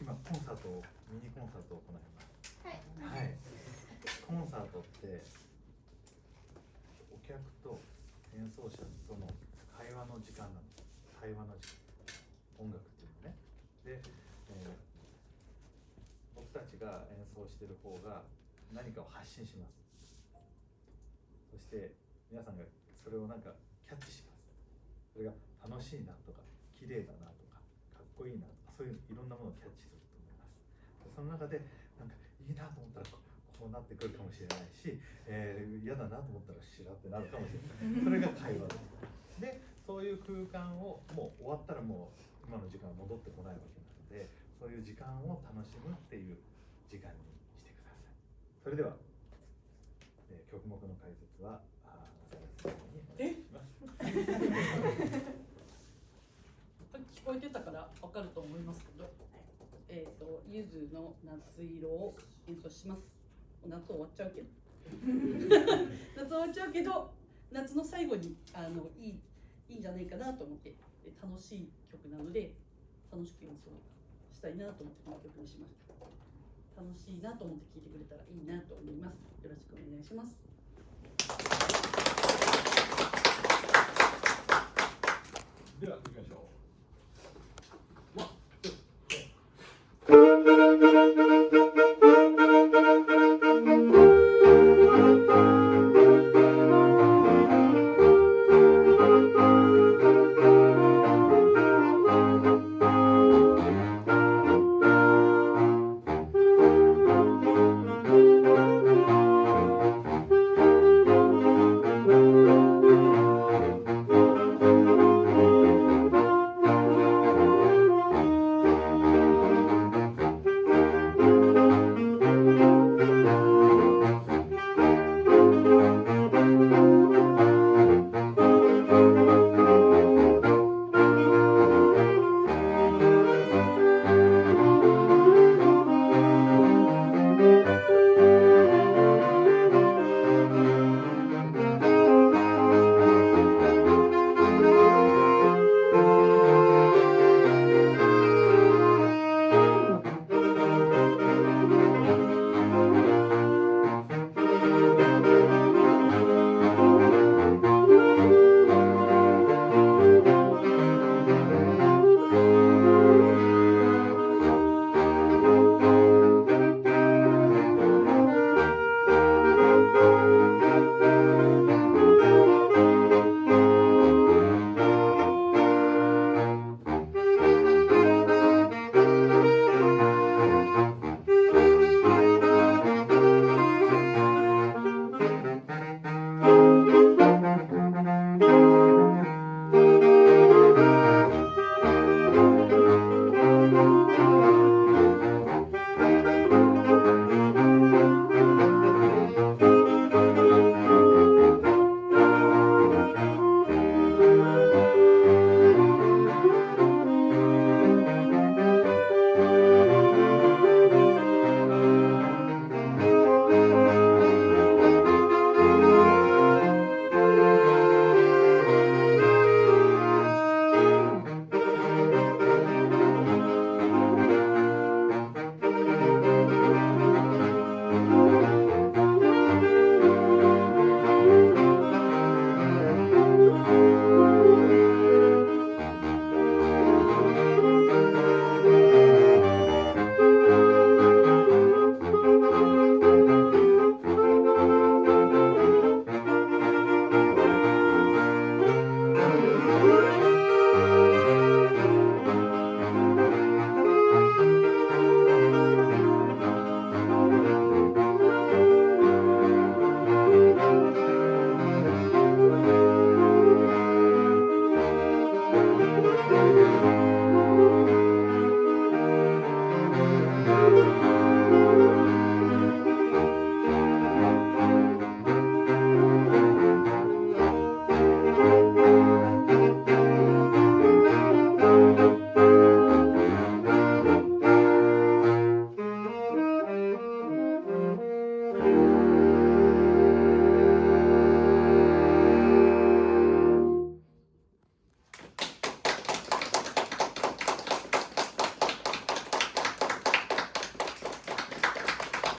今コンサートをミニコンサートを行います。はい。コンサートってお客と演奏者との会話の時間なんです。会話の時間。音楽っていうのね。で、僕たちが演奏している方が何かを発信します。そして皆さんがそれをなんかキャッチします。それが楽しいなとか綺麗だなとかかっこいいなとか、そういういろんなものをキャッチすると思います。その中でなんかいいなと思ったらこうなってくるかもしれないし、嫌だなと思ったらしらってなるかもしれない。それが会話です。で、そういう空間をもう終わったらもう今の時間は戻ってこないわけなので、そういう時間を楽しむっていう時間にしてください。それでは、曲目の解説は聞こえてたから分かると思いますけど、ゆずの夏色を演奏します。夏終わっちゃうけど夏終わっちゃうけど、夏の最後にいいんじゃないかなと思って、楽しい曲なので楽しく演奏したいなと思ってこの曲にしました。楽しいなと思って聴いてくれたらいいなと思います。よろしくお願いします。では行きましょう。